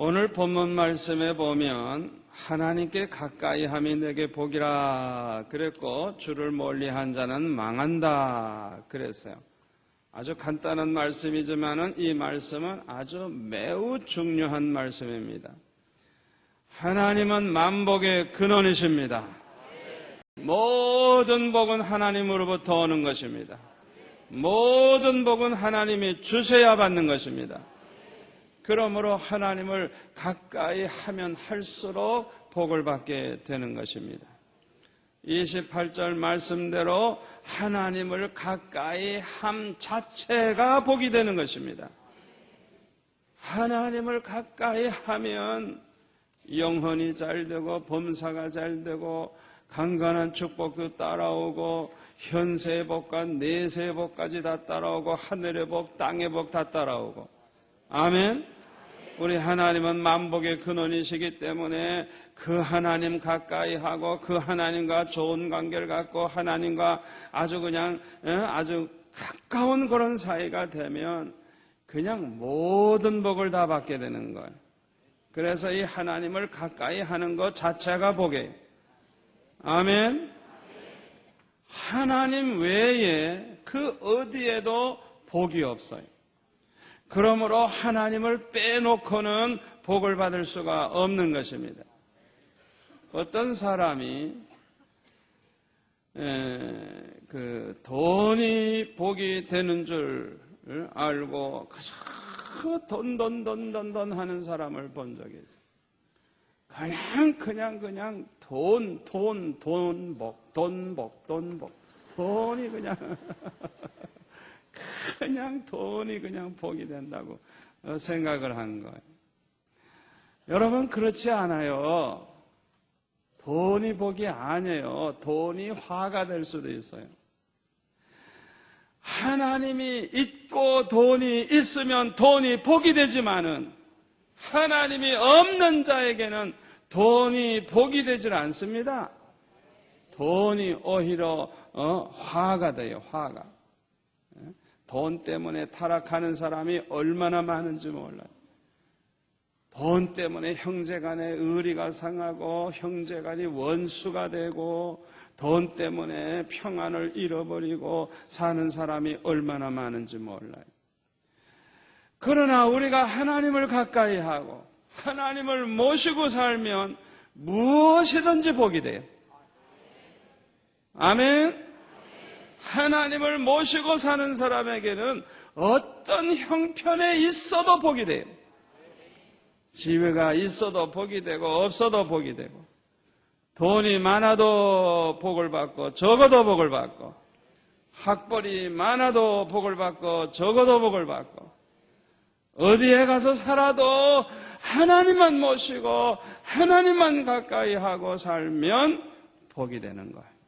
오늘 본문 말씀에 보면 하나님께 가까이 함이 내게 복이라 그랬고 주를 멀리한 자는 망한다 그랬어요. 아주 간단한 말씀이지만 이 말씀은 아주 매우 중요한 말씀입니다. 하나님은 만복의 근원이십니다. 모든 복은 하나님으로부터 오는 것입니다. 모든 복은 하나님이 주셔야 받는 것입니다. 그러므로 하나님을 가까이 하면 할수록 복을 받게 되는 것입니다. 28절 말씀대로 하나님을 가까이 함 자체가 복이 되는 것입니다. 하나님을 가까이 하면 영혼이 잘되고 범사가 잘되고 강건한 축복도 따라오고 현세의 복과 내세의 복까지 다 따라오고 하늘의 복, 땅의 복 다 따라오고. 아멘. 우리 하나님은 만복의 근원이시기 때문에 그 하나님 가까이 하고 그 하나님과 좋은 관계를 갖고 하나님과 아주 가까운 그런 사이가 되면 그냥 모든 복을 다 받게 되는 거예요. 그래서 이 하나님을 가까이 하는 것 자체가 복이에요. 아멘. 하나님 외에 그 어디에도 복이 없어요. 그러므로 하나님을 빼놓고는 복을 받을 수가 없는 것입니다. 어떤 사람이 돈이 복이 되는 줄 알고 그저 돈 하는 사람을 본 적이 있어요. 그냥 돈 복. 돈이 그냥 돈이 그냥 복이 된다고 생각을 한 거예요. 여러분 그렇지 않아요. 돈이 복이 아니에요. 돈이 화가 될 수도 있어요. 하나님이 있고 돈이 있으면 돈이 복이 되지만은 하나님이 없는 자에게는 돈이 복이 되질 않습니다. 돈이 오히려 화가 돼요. 화가. 돈 때문에 타락하는 사람이 얼마나 많은지 몰라요. 돈 때문에 형제간의 의리가 상하고 형제간이 원수가 되고 돈 때문에 평안을 잃어버리고 사는 사람이 얼마나 많은지 몰라요. 그러나 우리가 하나님을 가까이 하고 하나님을 모시고 살면 무엇이든지 복이 돼요. 아멘. 하나님을 모시고 사는 사람에게는 어떤 형편에 있어도 복이 돼요. 지혜가 있어도 복이 되고 없어도 복이 되고 돈이 많아도 복을 받고 적어도 복을 받고 학벌이 많아도 복을 받고 적어도 복을 받고 어디에 가서 살아도 하나님만 모시고 하나님만 가까이 하고 살면 복이 되는 거예요.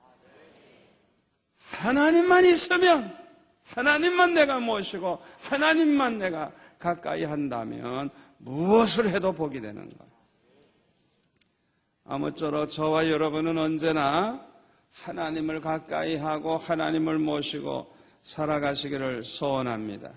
하나님만 있으면 하나님만 내가 모시고 하나님만 내가 가까이 한다면 무엇을 해도 복이 되는 거예요. 아무쪼록 저와 여러분은 언제나 하나님을 가까이 하고 하나님을 모시고 살아가시기를 소원합니다.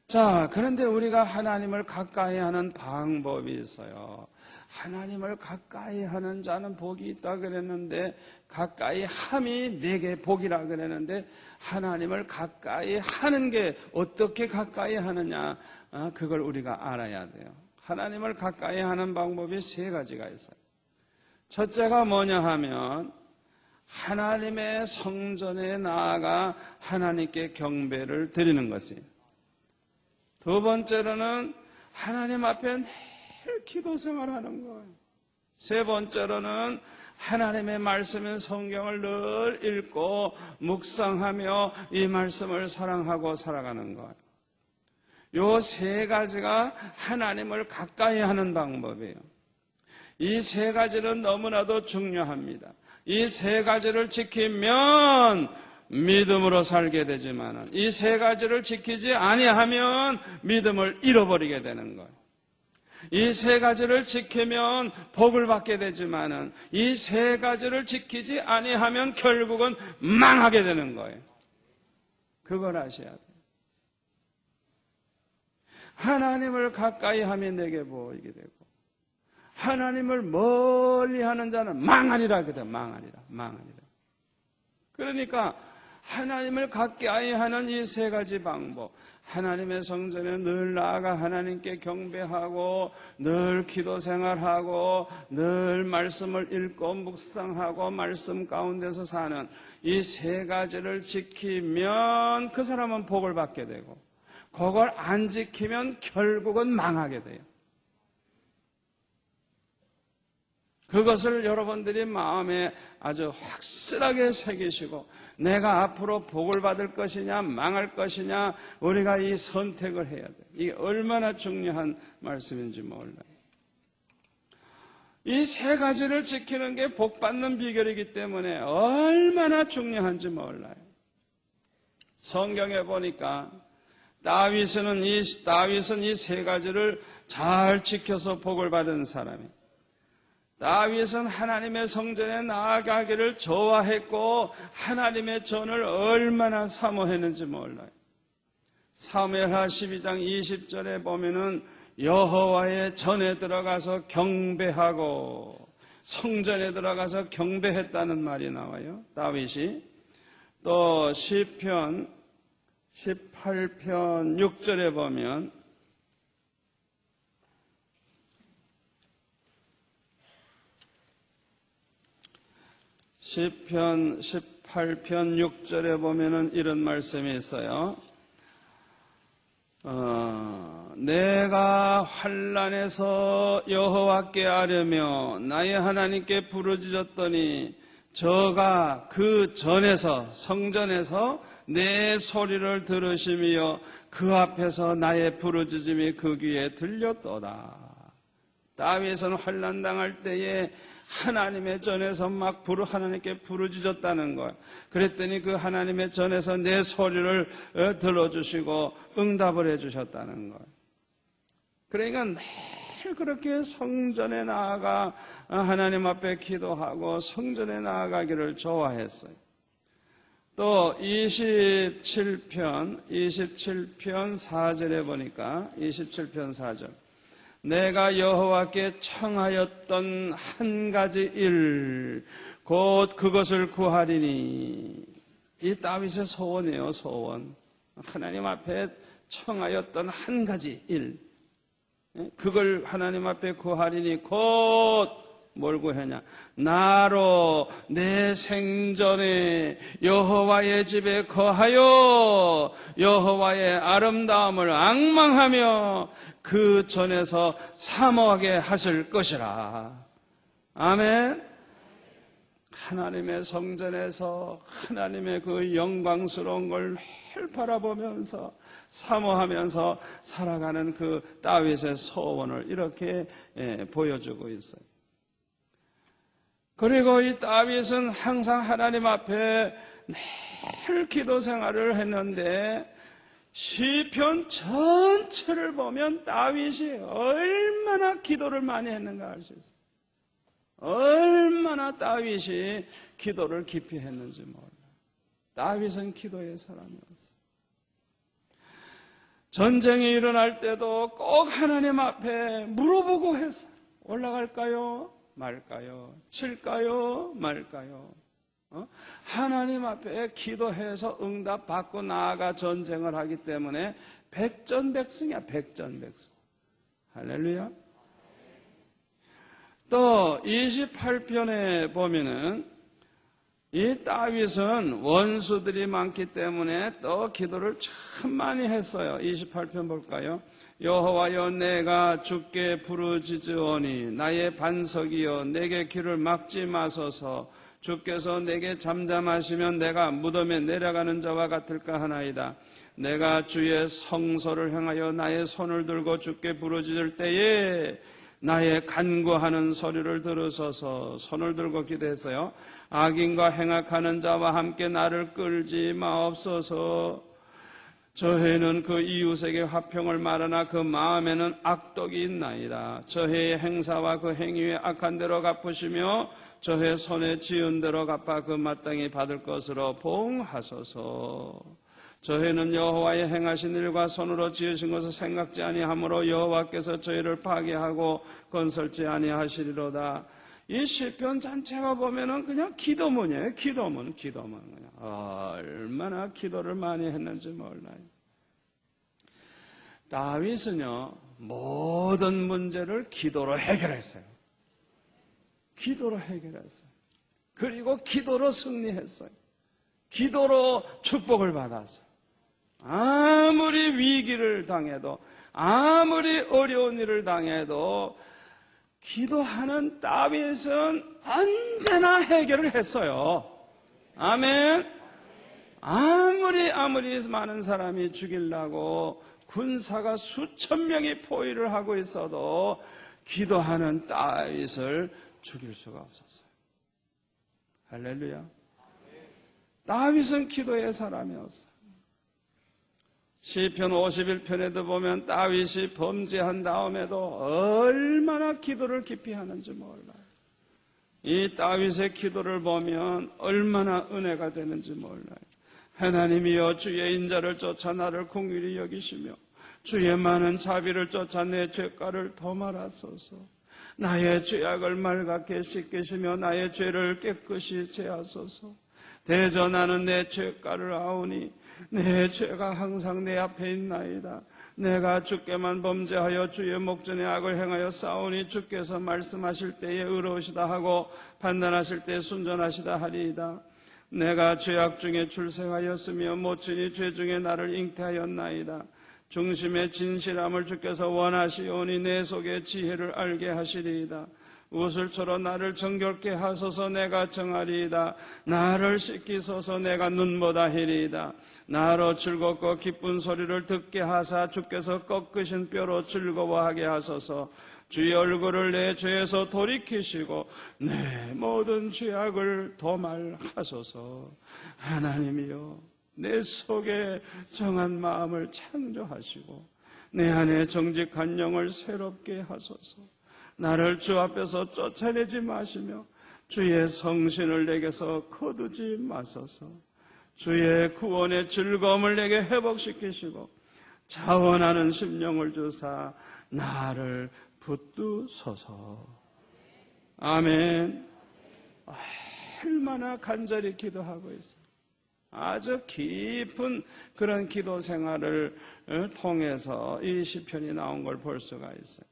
자, 그런데 우리가 하나님을 가까이 하는 방법이 있어요. 하나님을 가까이 하는 자는 복이 있다 그랬는데 가까이 함이 내게 복이라 그랬는데 하나님을 가까이 하는 게 어떻게 가까이 하느냐 그걸 우리가 알아야 돼요. 하나님을 가까이 하는 방법이 세 가지가 있어요. 첫째가 뭐냐 하면 하나님의 성전에 나아가 하나님께 경배를 드리는 것이에요. 두 번째로는 하나님 앞에 늘 기도 생활하는 거예요. 세 번째로는 하나님의 말씀인 성경을 늘 읽고 묵상하며 이 말씀을 사랑하고 살아가는 거예요. 이 세 가지가 하나님을 가까이 하는 방법이에요. 이 세 가지는 너무나도 중요합니다. 이 세 가지를 지키면 믿음으로 살게 되지만 이 세 가지를 지키지 아니하면 믿음을 잃어버리게 되는 거예요. 이 세 가지를 지키면 복을 받게 되지만 이 세 가지를 지키지 아니하면 결국은 망하게 되는 거예요. 그걸 아셔야 돼요. 하나님을 가까이 하면 내게 보이게 되고, 하나님을 멀리 하는 자는 망하리라. 그래, 망하리라. 그러니까 하나님을 가까이 하는 이 세 가지 방법, 하나님의 성전에 늘 나아가 하나님께 경배하고, 늘 기도 생활하고, 늘 말씀을 읽고 묵상하고 말씀 가운데서 사는 이 세 가지를 지키면 그 사람은 복을 받게 되고, 그걸 안 지키면 결국은 망하게 돼요. 그것을 여러분들이 마음에 아주 확실하게 새기시고, 내가 앞으로 복을 받을 것이냐 망할 것이냐 우리가 이 선택을 해야 돼요. 이게 얼마나 중요한 말씀인지 몰라요. 이 세 가지를 지키는 게 복 받는 비결이기 때문에 얼마나 중요한지 몰라요. 성경에 보니까 다윗은 이 세 가지를 잘 지켜서 복을 받은 사람이에요. 다윗은 하나님의 성전에 나아가기를 좋아했고 하나님의 전을 얼마나 사모했는지 몰라요. 사무엘하 12장 20절에 보면은 여호와의 전에 들어가서 경배하고 성전에 들어가서 경배했다는 말이 나와요. 다윗이. 또 시편 18편 6절에 보면 시편 18편 6절에 보면은 이런 말씀이 있어요. 내가 환난에서 여호와께 아뢰며 나의 하나님께 부르짖었더니 저가 그 전에서 성전에서 내 소리를 들으시며 그 앞에서 나의 부르짖음이 그 귀에 들렸도다. 다윗은 환난 당할 때에 하나님의 전에서 막 하나님께 부르짖었다는 거예요. 그랬더니 그 하나님의 전에서 내 소리를 들어주시고 응답을 해주셨다는 거예요. 그러니까 매일 그렇게 성전에 나아가 하나님 앞에 기도하고 성전에 나아가기를 좋아했어요. 또 27편 4절에 보니까 27편 4절 내가 여호와께 청하였던 한 가지 일 곧 그것을 구하리니. 이 다윗의 소원이에요. 소원. 하나님 앞에 청하였던 한 가지 일, 그걸 하나님 앞에 구하리니 곧 뭘 구하냐? 나로 내 생전에 여호와의 집에 거하여 여호와의 아름다움을 앙망하며 그 전에서 사모하게 하실 것이라. 아멘. 하나님의 성전에서 하나님의 그 영광스러운 걸 매일 바라보면서 사모하면서 살아가는 그 다윗의 소원을 이렇게 보여주고 있어요. 그리고 이 다윗은 항상 하나님 앞에 매일 기도 생활을 했는데 시편 전체를 보면 다윗이 얼마나 기도를 많이 했는가 알 수 있어요. 얼마나 다윗이 기도를 깊이 했는지 몰라요. 다윗은 기도의 사람이었어요. 전쟁이 일어날 때도 꼭 하나님 앞에 물어보고 했어요. 올라갈까요? 말까요? 칠까요? 말까요? 하나님 앞에 기도해서 응답받고 나아가 전쟁을 하기 때문에 백전백승이야. 백전백승. 할렐루야. 또 28편에 보면은 이 다윗은 원수들이 많기 때문에 또 기도를 참 많이 했어요. 28편 볼까요? 여호와여 내가 주께 부르짖으오니 나의 반석이여 내게 길을 막지 마소서. 주께서 내게 잠잠하시면 내가 무덤에 내려가는 자와 같을까 하나이다. 내가 주의 성소를 향하여 나의 손을 들고 주께 부르짖을 때에 나의 간구하는 소리를 들으소서. 손을 들고 기도했어요. 악인과 행악하는 자와 함께 나를 끌지 마옵소서. 저해는 그 이웃에게 화평을 말하나 그 마음에는 악독이 있나이다. 저해의 행사와 그 행위에 악한 대로 갚으시며 저해 손에 지은 대로 갚아 그 마땅히 받을 것으로 보응하소서. 저희는 여호와의 행하신 일과 손으로 지으신 것을 생각지 아니하므로 여호와께서 저희를 파괴하고 건설지 아니하시리로다. 이 시편 전체가 보면은 그냥 기도문이에요. 기도문. 그냥 얼마나 기도를 많이 했는지 몰라요. 다윗은요, 모든 문제를 기도로 해결했어요. 기도로 해결했어요. 그리고 기도로 승리했어요. 기도로 축복을 받았어요. 아무리 위기를 당해도, 아무리 어려운 일을 당해도 기도하는 다윗은 언제나 해결을 했어요. 아멘. 아무리 많은 사람이 죽이려고 군사가 수천 명이 포위를 하고 있어도 기도하는 다윗을 죽일 수가 없었어요. 할렐루야. 다윗은 기도의 사람이었어요. 시편 51편에도 보면 다윗이 범죄한 다음에도 얼마나 기도를 깊이 하는지 몰라요. 이 다윗의 기도를 보면 얼마나 은혜가 되는지 몰라요. 하나님이여, 주의 인자를 쫓아 나를 긍휼히 여기시며 주의 많은 자비를 쫓아 내 죄가를 더 말하소서. 나의 죄악을 맑게 씻기시며 나의 죄를 깨끗이 제하소서. 대저 나는 내 죄가를 아오니 내 죄가 항상 내 앞에 있나이다. 내가 주께만 범죄하여 주의 목전에 악을 행하여 싸우니 주께서 말씀하실 때에 의로우시다 하고 판단하실 때 순전하시다 하리이다. 내가 죄악 중에 출생하였으며 모친이 죄 중에 나를 잉태하였나이다. 중심의 진실함을 주께서 원하시오니 내 속에 지혜를 알게 하시리이다. 우슬초로 나를 정결케 하소서. 내가 정하리이다. 나를 씻기소서. 내가 눈보다 희리이다. 나로 즐겁고 기쁜 소리를 듣게 하사 주께서 꺾으신 뼈로 즐거워하게 하소서. 주의 얼굴을 내 죄에서 돌이키시고 내 모든 죄악을 도말하소서. 하나님이여, 내 속에 정한 마음을 창조하시고 내 안에 정직한 영을 새롭게 하소서. 나를 주 앞에서 쫓아내지 마시며 주의 성신을 내게서 거두지 마소서. 주의 구원의 즐거움을 내게 회복시키시고 자원하는 심령을 주사 나를 붙드소서. 아멘. 얼마나 간절히 기도하고 있어요. 아주 깊은 그런 기도 생활을 통해서 이 시편이 나온 걸 볼 수가 있어요.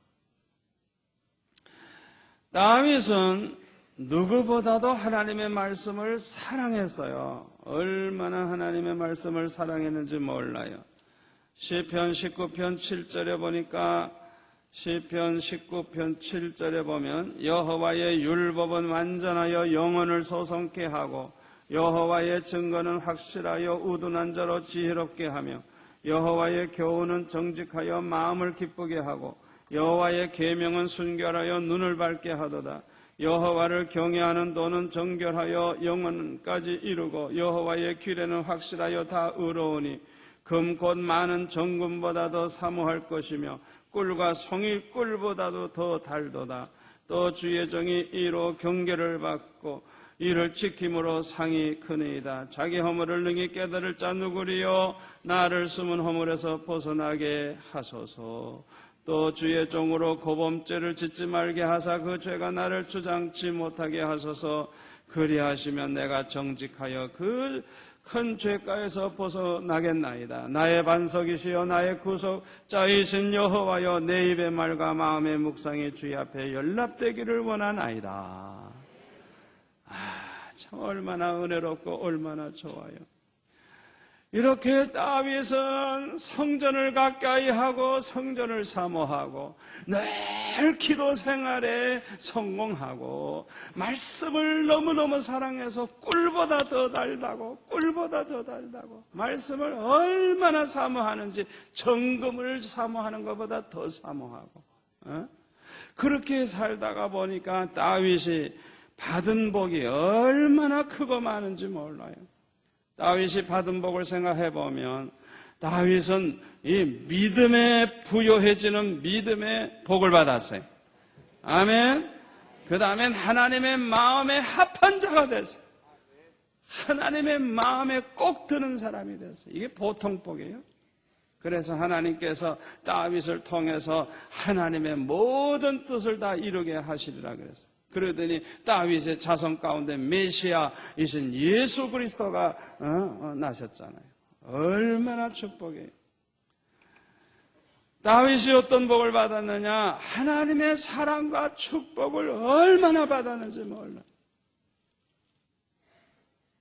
다윗은 누구보다도 하나님의 말씀을 사랑했어요. 얼마나 하나님의 말씀을 사랑했는지 몰라요. 시편 19편 7절에 보니까 시편 19편 7절에 보면 여호와의 율법은 완전하여 영혼을 소성케 하고 여호와의 증거는 확실하여 우둔한 자로 지혜롭게 하며 여호와의 교훈은 정직하여 마음을 기쁘게 하고 여호와의 계명은 순결하여 눈을 밝게 하도다. 여호와를 경외하는 도는 정결하여 영혼까지 이루고 여호와의 규례는 확실하여 다 의로우니 금 곧 많은 정금보다도 사모할 것이며 꿀과 송이 꿀보다도 더 달도다. 또 주의 종이 이로 경계를 받고 이를 지킴으로 상이 크니이다. 자기 허물을 능히 깨달을 자 누구리요? 나를 숨은 허물에서 벗어나게 하소서. 또 주의 종으로 고범죄를 짓지 말게 하사 그 죄가 나를 주장치 못하게 하소서. 그리하시면 내가 정직하여 그 큰 죄가에서 벗어나겠나이다. 나의 반석이시여 나의 구속자이신 여호와여, 내 입의 말과 마음의 묵상이 주의 앞에 연락되기를 원하나이다. 참 얼마나 은혜롭고 얼마나 좋아요. 이렇게 다윗은 성전을 가까이 하고 성전을 사모하고 늘 기도 생활에 성공하고 말씀을 너무너무 사랑해서 꿀보다 더 달다고 말씀을 얼마나 사모하는지 정금을 사모하는 것보다 더 사모하고 그렇게 살다가 보니까 다윗이 받은 복이 얼마나 크고 많은지 몰라요. 다윗이 받은 복을 생각해 보면 다윗은 이 믿음에 부요해지는 믿음의 복을 받았어요. 아멘. 그 다음엔 하나님의 마음에 합한 자가 됐어요. 하나님의 마음에 꼭 드는 사람이 됐어요. 이게 보통 복이에요. 그래서 하나님께서 다윗을 통해서 하나님의 모든 뜻을 다 이루게 하시리라 그랬어요. 그러더니 다윗의 자손 가운데 메시아이신 예수 그리스도가 나셨잖아요. 얼마나 축복이에요. 다윗이 어떤 복을 받았느냐? 하나님의 사랑과 축복을 얼마나 받았는지 몰라요.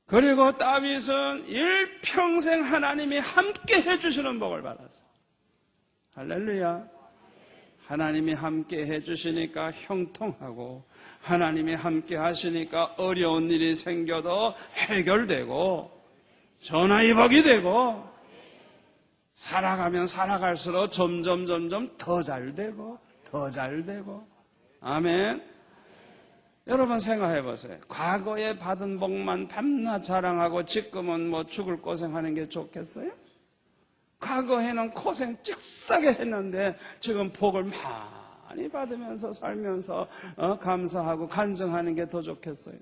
그리고 다윗은 일평생 하나님이 함께 해주시는 복을 받았어요. 할렐루야. 하나님이 함께 해주시니까 형통하고, 하나님이 함께 하시니까 어려운 일이 생겨도 해결되고, 전화위복이 되고, 살아가면 살아갈수록 점점 더 잘 되고, 더 잘 되고. 아멘. 여러분 생각해 보세요. 과거에 받은 복만 밤낮 자랑하고 지금은 뭐 죽을 고생하는 게 좋겠어요? 과거에는 고생 찍싸게 했는데 지금 복을 많이 받으면서 살면서 감사하고 간증하는 게 더 좋겠어요?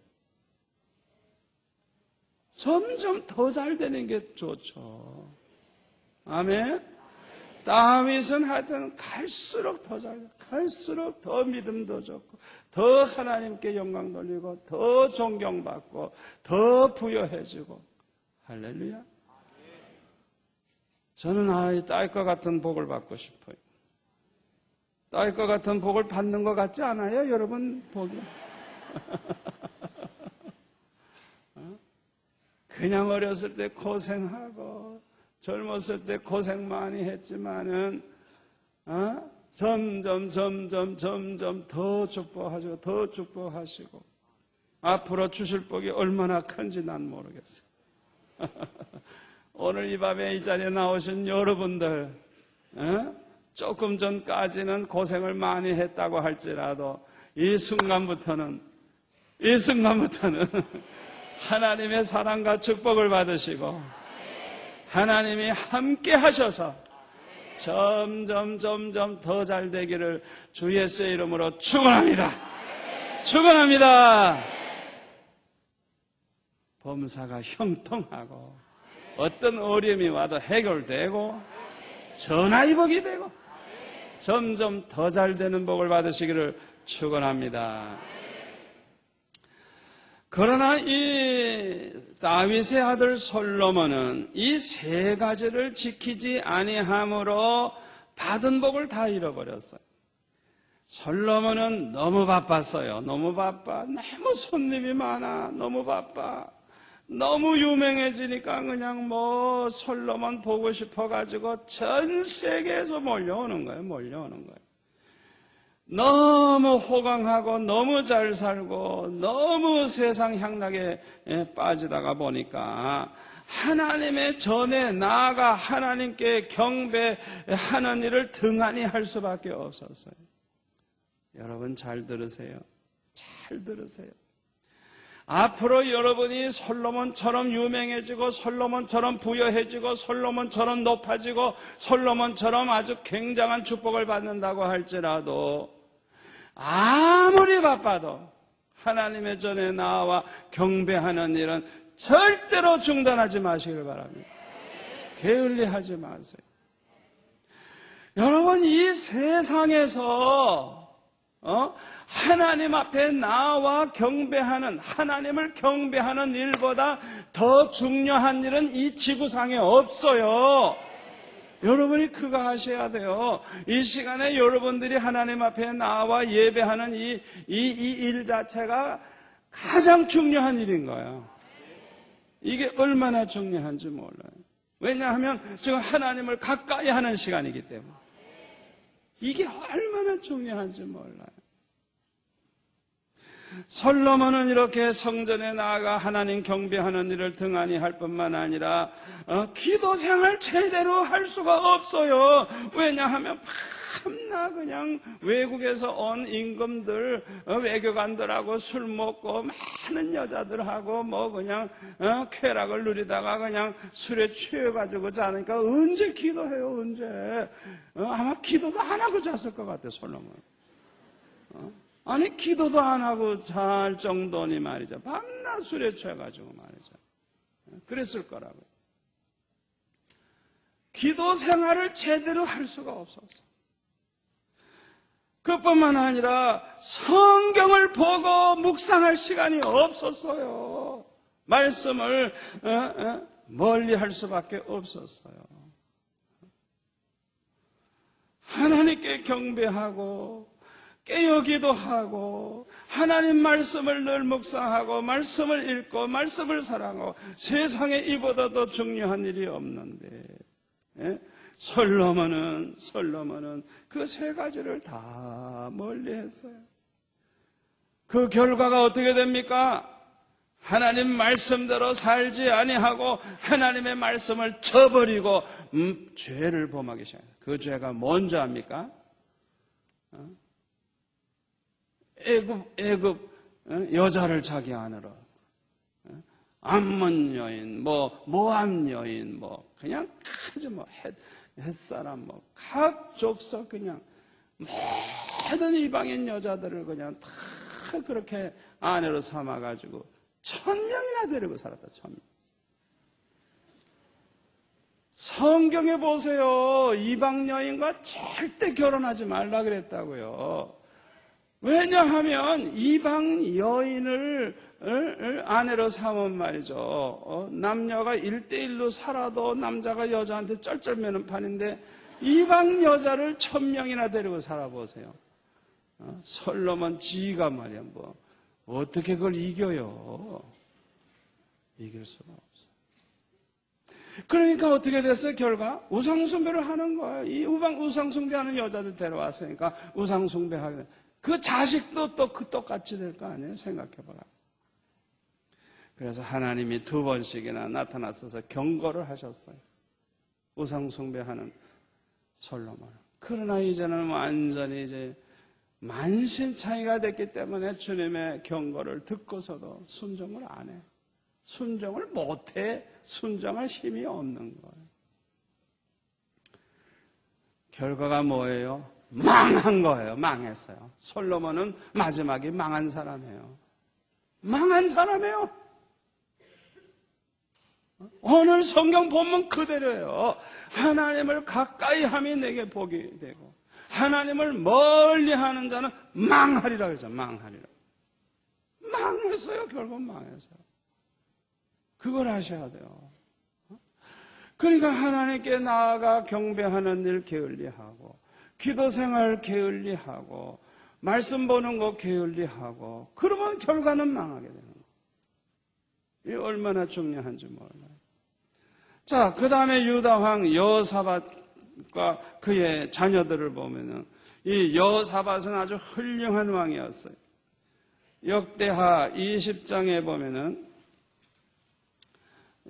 점점 더 잘 되는 게 좋죠. 아멘. 다윗은 하여튼 갈수록 더 잘 돼. 갈수록 더 믿음도 좋고, 더 하나님께 영광 돌리고, 더 존경받고, 더 부여해지고. 할렐루야. 저는 다윗과 같은 복을 받고 싶어요. 다윗과 같은 복을 받는 것 같지 않아요? 여러분 복이. 그냥 어렸을 때 고생하고 젊었을 때 고생 많이 했지만은 점점 더 축복하시고 더 축복하시고 앞으로 주실 복이 얼마나 큰지 난 모르겠어요. 오늘 이 밤에 이 자리에 나오신 여러분들 조금 전까지는 고생을 많이 했다고 할지라도 이 순간부터는 하나님의 사랑과 축복을 받으시고 하나님이 함께 하셔서 점점 더 잘 되기를 주 예수의 이름으로 축원합니다. 축원합니다. 범사가 형통하고 어떤 어려움이 와도 해결되고 전화위복이 되고 점점 더 잘 되는 복을 받으시기를 축원합니다. 그러나 이 다윗의 아들 솔로몬은 이 세 가지를 지키지 아니함으로 받은 복을 다 잃어버렸어요. 솔로몬은 너무 바빴어요. 너무 바빠. 너무 손님이 많아. 너무 바빠. 너무 유명해지니까 그냥 뭐 솔로몬 보고 싶어가지고 전 세계에서 몰려오는 거예요. 너무 호강하고 너무 잘 살고 너무 세상 향락에 빠지다가 보니까 하나님의 전에 나아가 하나님께 경배하는 일을 등한히 할 수밖에 없었어요. 여러분 잘 들으세요. 잘 들으세요. 앞으로 여러분이 솔로몬처럼 유명해지고 솔로몬처럼 부여해지고 솔로몬처럼 높아지고 솔로몬처럼 아주 굉장한 축복을 받는다고 할지라도 아무리 바빠도 하나님의 전에 나와 경배하는 일은 절대로 중단하지 마시길 바랍니다. 게을리하지 마세요. 여러분 이 세상에서 하나님 앞에 나와 경배하는 하나님을 경배하는 일보다 더 중요한 일은 이 지구상에 없어요. 여러분이 그거 하셔야 돼요. 이 시간에 여러분들이 하나님 앞에 나와 예배하는 이 일 자체가 가장 중요한 일인 거예요. 이게 얼마나 중요한지 몰라요. 왜냐하면 지금 하나님을 가까이 하는 시간이기 때문에. 이게 얼마나 중요한지 몰라요. 솔로몬은 이렇게 성전에 나아가 하나님 경배하는 일을 등한히 할 뿐만 아니라 기도 생활 제대로 할 수가 없어요. 왜냐하면 밤낮 그냥 외국에서 온 임금들 외교관들하고 술 먹고 많은 여자들하고 뭐 그냥 쾌락을 누리다가 그냥 술에 취해가지고 자니까 언제 기도해요? 언제? 아마 기도도 안 하고 잤을 것 같아 솔로몬. 아니 기도도 안 하고 잘 정도니 말이죠. 밤낮 술에 취해가지고 말이죠. 그랬을 거라고요. 기도 생활을 제대로 할 수가 없었어. 그뿐만 아니라 성경을 보고 묵상할 시간이 없었어요. 말씀을 멀리 할 수밖에 없었어요. 하나님께 경배하고 깨어기도 하고 하나님 말씀을 늘 묵상하고 말씀을 읽고 말씀을 사랑하고 세상에 이보다 더 중요한 일이 없는데 솔로몬은 그 세 가지를 다 멀리했어요. 그 결과가 어떻게 됩니까? 하나님 말씀대로 살지 아니하고 하나님의 말씀을 저버리고 죄를 범하기 시작해요. 그 죄가 뭔지 압니까? 애굽 여자를 자기 안으로, 암몬 여인, 모압 여인, 그냥 아주 햇사람, 각 족속 그냥 모든 이방인 여자들을 그냥 다 그렇게 아내로 삼아가지고 1000명이나 데리고 살았다. 1000명. 성경에 보세요. 이방 여인과 절대 결혼하지 말라 그랬다고요. 왜냐하면 이방 여인을 아내로 삼은 말이죠. 남녀가 1대1로 살아도 남자가 여자한테 쩔쩔매는 판인데 이방 여자를 1000명이나 데리고 살아보세요. 솔로몬 지가 말이야 어떻게 그걸 이겨요? 이길 수가 없어요. 그러니까 어떻게 됐어요? 결과 우상숭배를 하는 거예요. 이 우상숭배하는 여자들 데려왔으니까 우상숭배하게 돼. 그 자식도 또 똑같이 될 거 아니에요? 생각해봐라. 그래서 하나님이 2번씩이나 나타나셔서 경고를 하셨어요. 우상숭배하는 솔로몬. 그러나 이제는 완전히 이제 만신창이가 됐기 때문에 주님의 경고를 듣고서도 순종을 안 해. 순종을 못해. 순종할 힘이 없는 거예요. 결과가 뭐예요? 망한 거예요. 망했어요. 솔로몬은 마지막에 망한 사람이에요. 망한 사람이에요. 오늘 성경 본문 그대로예요. 하나님을 가까이 함이 내게 복이 되고 하나님을 멀리 하는 자는 망하리라 그러죠. 망하리라. 망했어요. 결국 망했어요. 그걸 하셔야 돼요. 그러니까 하나님께 나아가 경배하는 일 게을리하고 기도 생활 게을리하고 말씀 보는 거 게을리하고 그러면 결과는 망하게 되는 거예요. 이게 얼마나 중요한지 몰라요. 자, 그 다음에 유다왕 여호사밧과 그의 자녀들을 보면은 이 여호사밧은 아주 훌륭한 왕이었어요. 역대하 20장에 보면은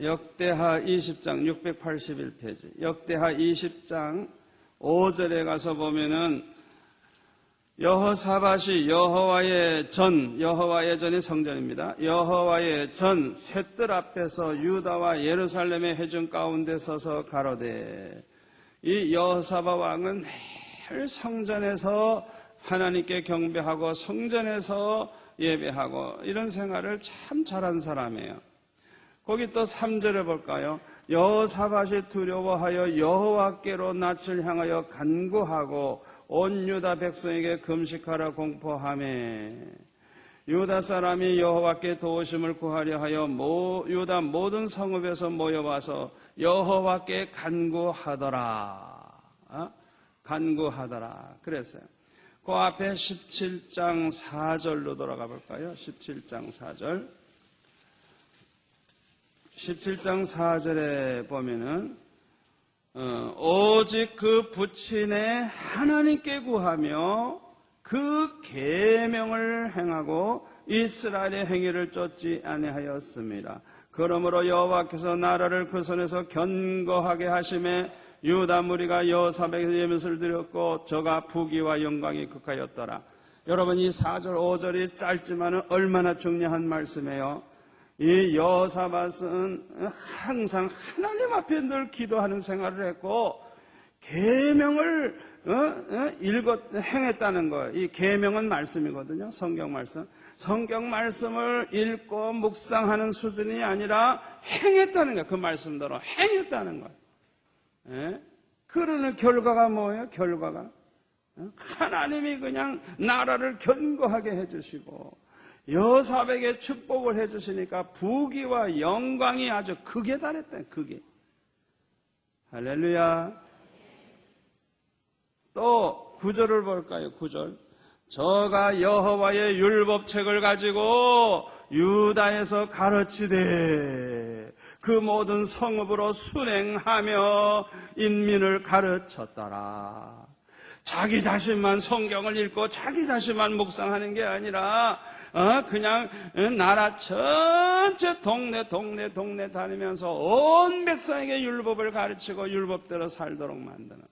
역대하 20장 681페이지 역대하 20장 5절에 가서 보면은 여호사밧이 여호와의 전이 성전입니다. 여호와의 전 셋들 앞에서 유다와 예루살렘의 회중 가운데 서서 가로되 이 여호사밧 왕은 늘 성전에서 하나님께 경배하고 성전에서 예배하고 이런 생활을 참 잘한 사람이에요. 거기 또 3절에 볼까요? 여호사밧이 두려워하여 여호와께로 낯을 향하여 간구하고 온 유다 백성에게 금식하라 공포하며 유다 사람이 여호와께 도우심을 구하려 하여 유다 모든 성읍에서 모여와서 여호와께 간구하더라. 간구하더라. 그랬어요. 그 앞에 17장 4절로 돌아가 볼까요? 17장 4절. 17장 4절에 보면은 오직 그 부친의 하나님께 구하며 그 계명을 행하고 이스라엘의 행위를 쫓지 아니하였습니다. 그러므로 여호와께서 나라를 그 손에서 견고하게 하심에 유다 무리가 여호사밧에게 예물을 드렸고 저가 부귀와 영광이 극하였더라. 여러분 이 4절 5절이 짧지만 얼마나 중요한 말씀이에요. 이 여호사밧은 항상 하나님 앞에 늘 기도하는 생활을 했고 계명을 행했다는 거예요. 이 계명은 말씀이거든요. 성경 말씀. 성경 말씀을 읽고 묵상하는 수준이 아니라 행했다는 거예요. 그 말씀대로 행했다는 거예요. 예? 그러는 결과가 뭐예요? 결과가 하나님이 그냥 나라를 견고하게 해주시고 여사백에 축복을 해주시니까 부귀와 영광이 아주 극에 달했다. 극에. 할렐루야. 또 9절을 볼까요? 9절. 저가 여호와의 율법책을 가지고 유다에서 가르치되 그 모든 성읍으로 순행하며 인민을 가르쳤더라. 자기 자신만 성경을 읽고 자기 자신만 묵상하는 게 아니라 그냥 나라 전체 동네 다니면서 온 백성에게 율법을 가르치고 율법대로 살도록 만드는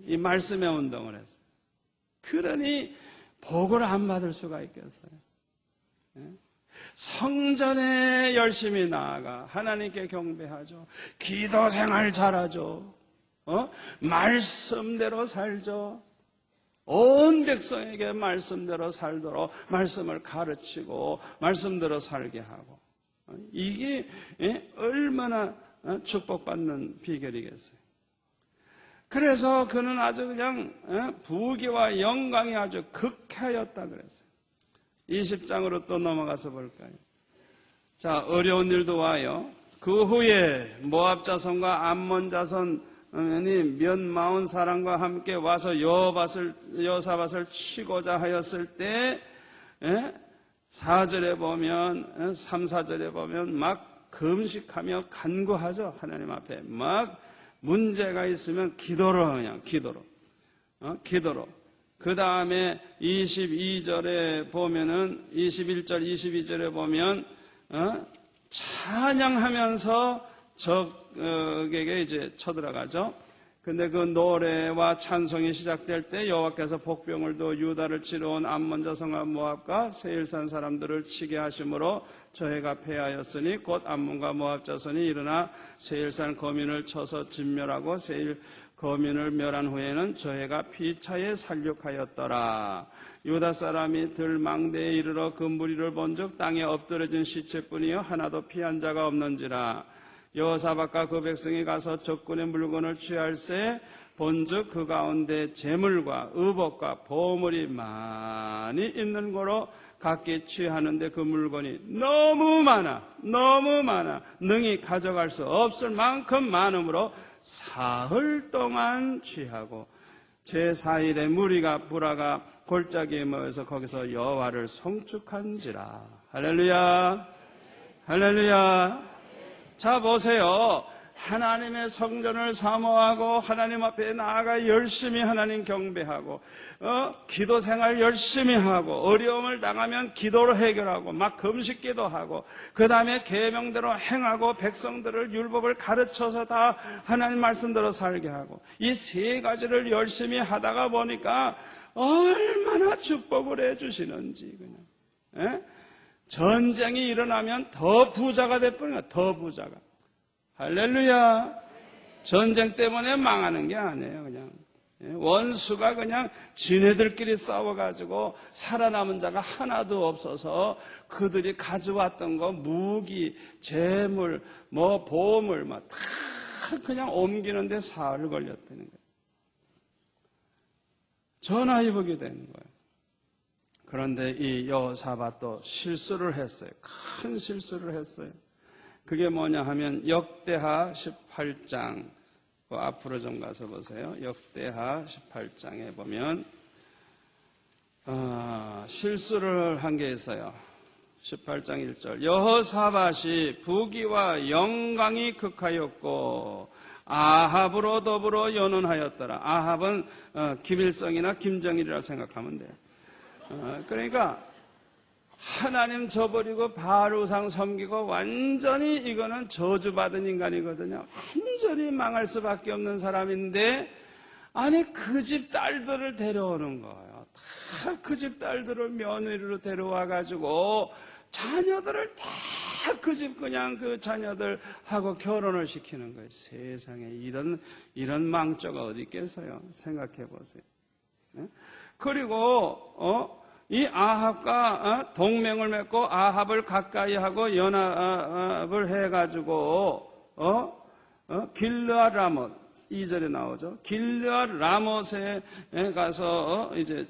이 말씀의 운동을 했어요. 그러니 복을 안 받을 수가 있겠어요. 성전에 열심히 나아가 하나님께 경배하죠. 기도 생활 잘하죠. 말씀대로 살죠. 온 백성에게 말씀대로 살도록 말씀을 가르치고 말씀대로 살게 하고 이게 얼마나 축복받는 비결이겠어요. 그래서 그는 아주 그냥 부귀와 영광이 아주 극하였다 그랬어요. 20장으로 또 넘어가서 볼까요? 자, 어려운 일도 와요. 그 후에 모압 자손과 암몬 자손이 몇 마흔 사람과 함께 와서 여호사밧을 치고자 하였을 때 4절에 보면 3, 4절에 보면 막 금식하며 간구하죠. 하나님 앞에 막 문제가 있으면 기도로 그냥 기도로. 그 다음에 22절에 보면은 21절, 22절에 보면 찬양하면서 적에게 이제 쳐들어가죠. 근데 그 노래와 찬송이 시작될 때 여호와께서 복병을 두어 유다를 치러 온 암몬 자손과 모압과 세일산 사람들을 치게 하심으로 저 해가 패하였으니 곧 암몬과 모압 자손이 일어나 세일산 거민을 쳐서 진멸하고 세일 거민을 멸한 후에는 저 해가 피차에 살육하였더라. 유다 사람이 들망대에 이르러 그 무리를 본즉 땅에 엎드러진 시체뿐이요 하나도 피한 자가 없는지라. 여호사밧과 그 백성이 가서 적군의 물건을 취할새 본즉 그 가운데 재물과 의복과 보물이 많이 있는 거로 각기 취하는데 그 물건이 너무 많아 능히 가져갈 수 없을 만큼 많으므로 사흘 동안 취하고 제4일에 무리가 불화가 골짜기에 모여서 거기서 여호와를 송축한지라. 할렐루야. 할렐루야. 자, 보세요. 하나님의 성전을 사모하고 하나님 앞에 나아가 열심히 하나님 경배하고 기도 생활 열심히 하고 어려움을 당하면 기도로 해결하고 막 금식 기도하고 그 다음에 계명대로 행하고 백성들을 율법을 가르쳐서 다 하나님 말씀대로 살게 하고 이 세 가지를 열심히 하다가 보니까 얼마나 축복을 해주시는지 그냥 전쟁이 일어나면 더 부자가 돼버려요. 더 부자가. 할렐루야. 전쟁 때문에 망하는 게 아니에요. 그냥 원수가 그냥 지네들끼리 싸워가지고 살아남은 자가 하나도 없어서 그들이 가져왔던 거 무기, 재물, 보물 다 그냥 옮기는데 사흘 걸렸다는 거예요. 전화위복이 되는 거예요. 그런데 이 여호사밧도 실수를 했어요. 큰 실수를 했어요. 그게 뭐냐 하면 역대하 18장 앞으로 좀 가서 보세요. 역대하 18장에 보면 실수를 한 게 있어요. 18장 1절 여호사밧이 부귀와 영광이 극하였고 아합으로 더불어 연원하였더라. 아합은 김일성이나 김정일이라 생각하면 돼요. 그러니까 하나님 저버리고 바알 우상 섬기고 완전히 이거는 저주받은 인간이거든요. 완전히 망할 수밖에 없는 사람인데 아니 그 집 딸들을 데려오는 거예요. 다 그 집 딸들을 며느리로 데려와 가지고 자녀들을 다 그 집 그냥 그 자녀들하고 결혼을 시키는 거예요. 세상에 이런 망조가 어디 있겠어요? 생각해 보세요. 그리고 이 아합과 동맹을 맺고 아합을 가까이 하고 연합을 해가지고 길르앗 라못 2절에 나오죠. 길르앗 라못에 가서 이제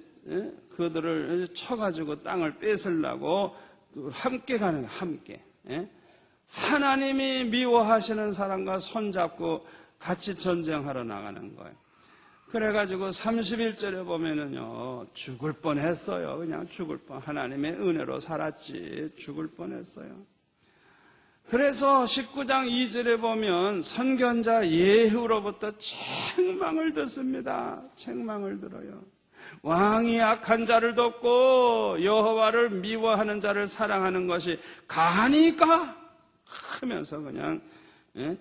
그들을 쳐가지고 땅을 뺏으려고 함께 가는 거예요. 함께. 하나님이 미워하시는 사람과 손잡고 같이 전쟁하러 나가는 거예요. 그래가지고 31절에 보면은요, 죽을 뻔했어요. 그냥 죽을 뻔. 하나님의 은혜로 살았지 죽을 뻔했어요. 그래서 19장 2절에 보면 선견자 예후로부터 책망을 듣습니다. 책망을 들어요. 왕이 악한 자를 돕고 여호와를 미워하는 자를 사랑하는 것이 가니까 하면서 그냥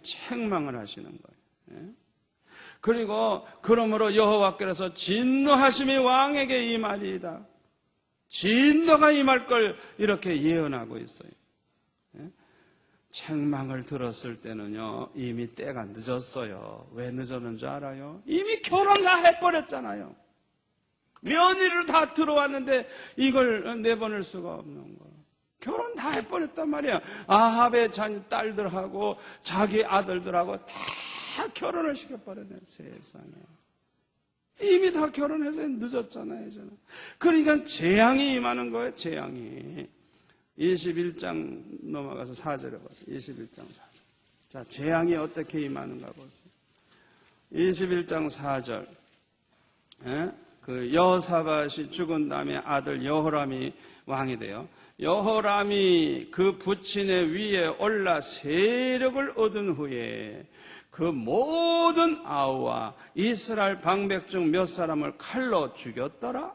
책망을 하시는 거예요. 그리고 그러므로 여호와께서 진노하심이 왕에게 임하리이다. 진노가 임할 걸 이렇게 예언하고 있어요. 책망을 들었을 때는요, 이미 때가 늦었어요. 왜 늦었는 줄 알아요? 이미 결혼 다 해버렸잖아요. 며느리로 다 들어왔는데 이걸 내보낼 수가 없는 거예요. 결혼 다 해버렸단 말이야. 아합의 딸들하고 자기 아들들하고 다 결혼을 시켜버렸네, 세상에. 이미 다 결혼해서 늦었잖아요, 저는. 그러니까 재앙이 임하는 거예요, 재앙이. 21장 넘어가서 4절에 보세요. 21장 4절. 자, 재앙이 어떻게 임하는가 보세요. 21장 4절. 그 여호사밧이 죽은 다음에 아들 여호람이 왕이 돼요. 여호람이 그 부친의 위에 올라 세력을 얻은 후에 그 모든 아우와 이스라엘 방백 중 몇 사람을 칼로 죽였더라.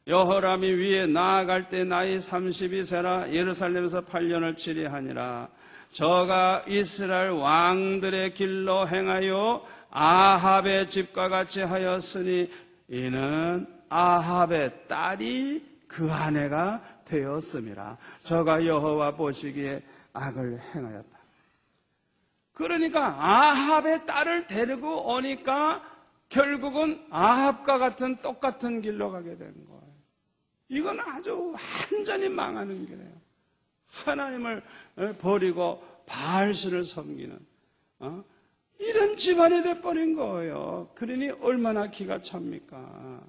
여호람이 위에 나아갈 때 나이 32세라 예루살렘에서 8년을 치리하니라. 저가 이스라엘 왕들의 길로 행하여 아합의 집과 같이 하였으니 이는 아합의 딸이 그 아내가 되었음이라. 저가 여호와 보시기에 악을 행하였다. 그러니까 아합의 딸을 데리고 오니까 결국은 아합과 같은 똑같은 길로 가게 된 거예요. 이건 아주 완전히 망하는 길이에요. 하나님을 버리고 바알신을 섬기는 이런 집안이 돼버린 거예요. 그러니 얼마나 기가 찹니까?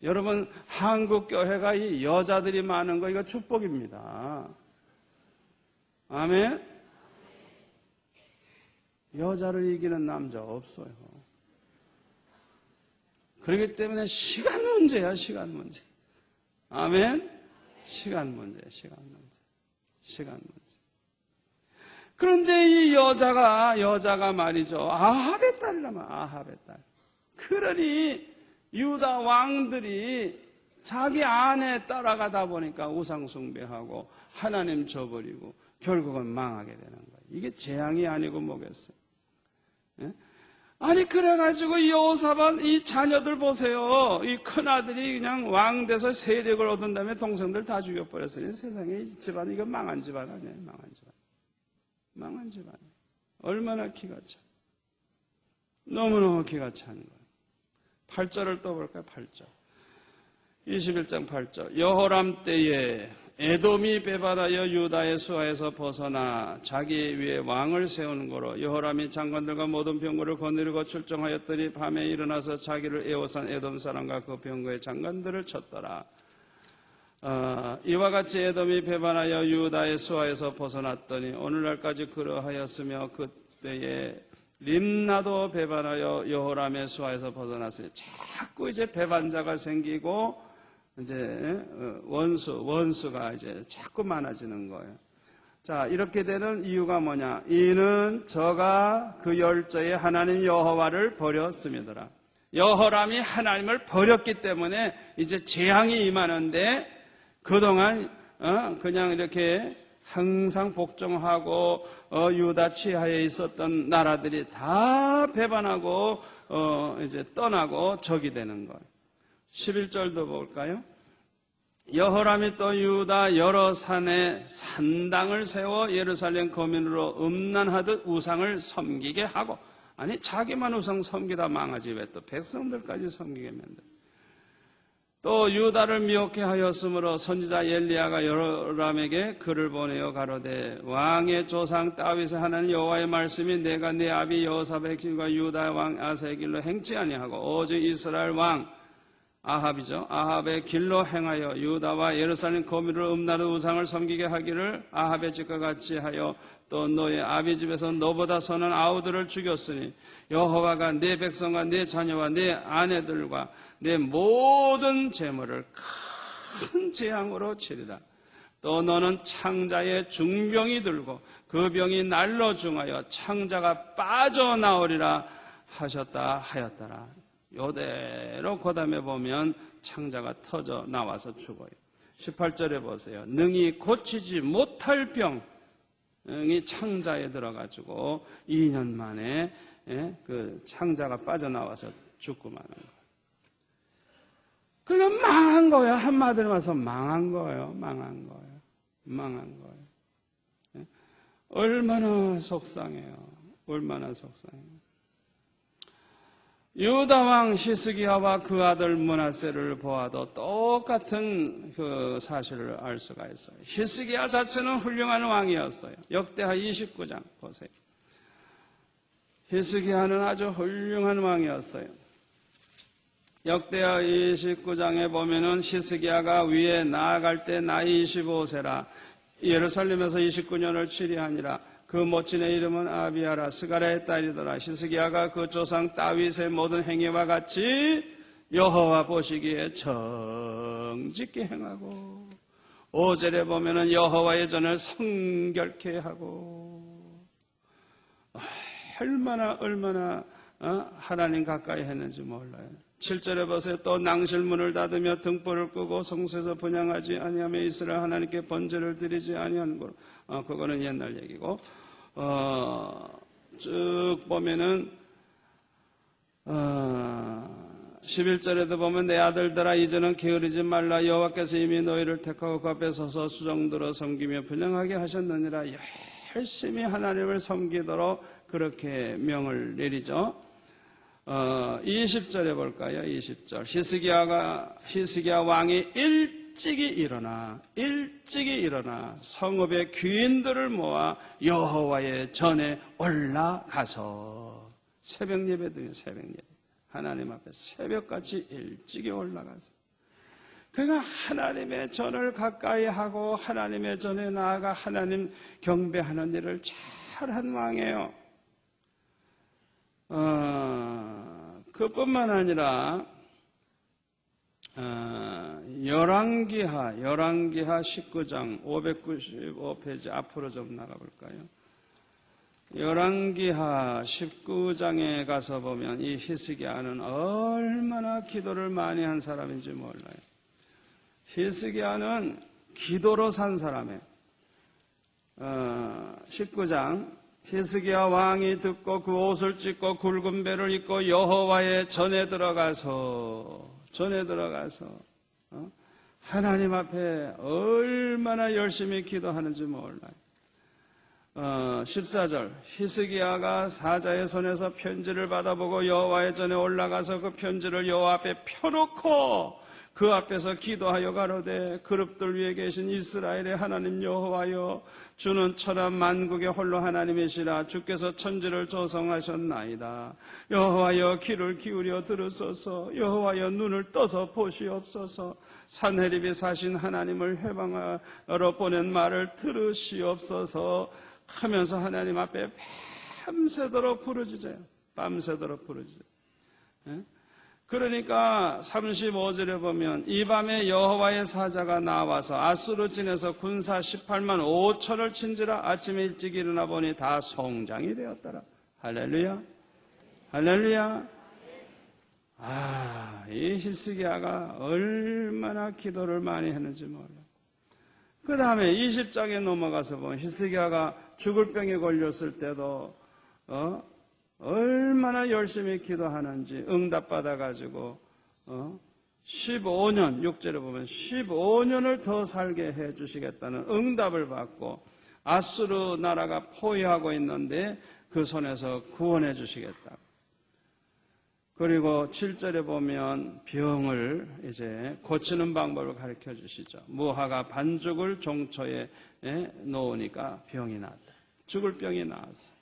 여러분, 한국 교회가 이 여자들이 많은 거 이거 축복입니다. 아멘? 여자를 이기는 남자 없어요. 그렇기 때문에 시간 문제야, 시간 문제. 아멘? 시간 문제, 시간 문제. 시간 문제. 그런데 이 여자가 말이죠. 아합의 딸이라면 아합의 딸. 그러니 유다 왕들이 자기 아내 따라가다 보니까 우상숭배하고 하나님 저버리고 결국은 망하게 되는 거예요. 이게 재앙이 아니고 뭐겠어요? 예? 아니 그래가지고 여호사밧 이 자녀들 보세요. 이 큰아들이 그냥 왕 돼서 세력을 얻은 다음에 동생들 다 죽여버렸으니 세상에 이 집안 이거 망한 집안 아니에요. 망한 집안. 망한 집안. 얼마나 기가 차. 너무너무 기가 찬 거예요. 8절을 또 볼까요? 8절. 21장 8절. 여호람 때에 에돔이 배반하여 유다의 수하에서 벗어나 자기 위에 왕을 세우는 거로 여호람이 장관들과 모든 병거를 거느리고 출정하였더니 밤에 일어나서 자기를 에워싼 에돔 사람과 그 병거의 장관들을 쳤더라. 이와 같이 에돔이 배반하여 유다의 수하에서 벗어났더니 오늘날까지 그러하였으며 그때에 림나도 배반하여 여호람의 수하에서 벗어났으니 자꾸 이제 배반자가 생기고 이제 원수가 이제 자꾸 많아지는 거예요. 자, 이렇게 되는 이유가 뭐냐? 이는 저가 그 열조의 하나님 여호와를 버렸음이더라. 여호람이 하나님을 버렸기 때문에 이제 재앙이 임하는데 그동안 그냥 이렇게 항상 복종하고 유다 치하에 있었던 나라들이 다 배반하고 이제 떠나고 적이 되는 거예요. 11절도 볼까요? 여호람이 또 유다 여러 산에 산당을 세워 예루살렘 거민으로 음란하듯 우상을 섬기게 하고, 아니 자기만 우상 섬기다 망하지 왜 또 백성들까지 섬기게 만들어. 또 유다를 미혹해 하였으므로 선지자 엘리야가 여호람에게 글을 보내어 가로되 왕의 조상 다윗의 하나님 여호와의 말씀이 내가 네 아비 여호사밧의 길과 유다 왕 아사의 길로 행치 아니하고 오직 이스라엘 왕 아합이죠. 아합의 길로 행하여 유다와 예루살렘 거민으로 음란한 우상을 섬기게 하기를 아합의 집과 같이 하여 또 너의 아비 집에서 너보다 선한 아우들을 죽였으니 여호와가 네 백성과 네 자녀와 네 아내들과 내 모든 재물을 큰 재앙으로 치리라. 또 너는 창자의 중병이 들고 그 병이 날로 중하여 창자가 빠져나오리라 하셨다 하였더라. 요대로 그 다음에 보면 창자가 터져 나와서 죽어요. 18절에 보세요. 능히 고치지 못할 병이 창자에 들어가지고 2년 만에 그 창자가 빠져나와서 죽고 마는 거예요. 그냥 망한 거예요. 한마디로 말해서 망한 거예요. 망한 거예요. 망한 거예요. 얼마나 속상해요. 얼마나 속상해요. 유다 왕 히스기야와 그 아들 므낫세를 보아도 똑같은 그 사실을 알 수가 있어요. 히스기야 자체는 훌륭한 왕이었어요. 역대하 29장 보세요. 히스기야는 아주 훌륭한 왕이었어요. 역대하 29장에 보면은 히스기야가 위에 나아갈 때 나이 25세라 예루살렘에서 29년을 치리하니라. 그 모친의 이름은 아비야라 스가랴의 딸이더라. 히스기야가 그 조상 다윗의 모든 행위와 같이 여호와 보시기에 정직히 행하고 5절에 보면은 여호와의 전을 성결케 하고 얼마나 하나님 가까이 했는지 몰라요. 7절에 보세요. 또 낭실문을 닫으며 등불을 끄고 성소에서 분향하지 아니하며 이스라엘 하나님께 번제를 드리지 아니하는 것. 그거는 옛날 얘기고 쭉 보면은 11절에도 보면 내 아들들아 이제는 게으르지 말라. 여호와께서 이미 너희를 택하고 그 앞에 서서 수종들어 섬기며 분향하게 하셨느니라. 열심히 하나님을 섬기도록 그렇게 명을 내리죠. 20절에 볼까요? 20절. 히스기야 왕이 일찍이 일어나 성읍의 귀인들을 모아 여호와의 전에 올라가서 새벽 예배 드려요. 새벽 예배. 하나님 앞에 새벽같이 일찍이 올라가서 그가 하나님의 전을 가까이 하고 하나님의 전에 나아가 하나님 경배하는 일을 잘한 왕이에요. 그뿐만 아니라 열왕기하 19장 595페이지 앞으로 좀 나가볼까요? 열왕기하 19장에 가서 보면 이 히스기야는 얼마나 기도를 많이 한 사람인지 몰라요. 히스기야는 기도로 산 사람이에요. 19장 히스기야 왕이 듣고 그 옷을 찢고 굵은 배를 입고 여호와의 전에 들어가서 하나님 앞에 얼마나 열심히 기도하는지 몰라요. 14절 히스기야가 사자의 손에서 편지를 받아보고 여호와의 전에 올라가서 그 편지를 여호와 앞에 펴놓고 그 앞에서 기도하여 가로되 그룹들 위에 계신 이스라엘의 하나님 여호와여 주는 천하 만국의 홀로 하나님이시라. 주께서 천지를 조성하셨나이다. 여호와여 귀를 기울여 들으소서. 여호와여 눈을 떠서 보시옵소서. 산헤립이 사신 하나님을 해방하러 보낸 말을 들으시옵소서 하면서 하나님 앞에 밤새도록 부르짖어요. 밤새도록 부르짖어요. 그러니까 35절에 보면 이 밤에 여호와의 사자가 나와서 아수르 진에서 군사 18만 5천을 친지라. 아침에 일찍 일어나 보니 다 송장이 되었더라. 할렐루야. 할렐루야. 이 히스기야가 얼마나 기도를 많이 했는지 몰라. 그 다음에 20장에 넘어가서 보면 히스기야가 죽을 병에 걸렸을 때도 얼마나 열심히 기도하는지 응답받아가지고 15년, 6절에 보면 15년을 더 살게 해주시겠다는 응답을 받고 아수르 나라가 포위하고 있는데 그 손에서 구원해 주시겠다. 그리고 7절에 보면 병을 이제 고치는 방법을 가르쳐 주시죠. 무화과 반죽을 종초에 놓으니까 병이 났다. 죽을 병이 나왔어요.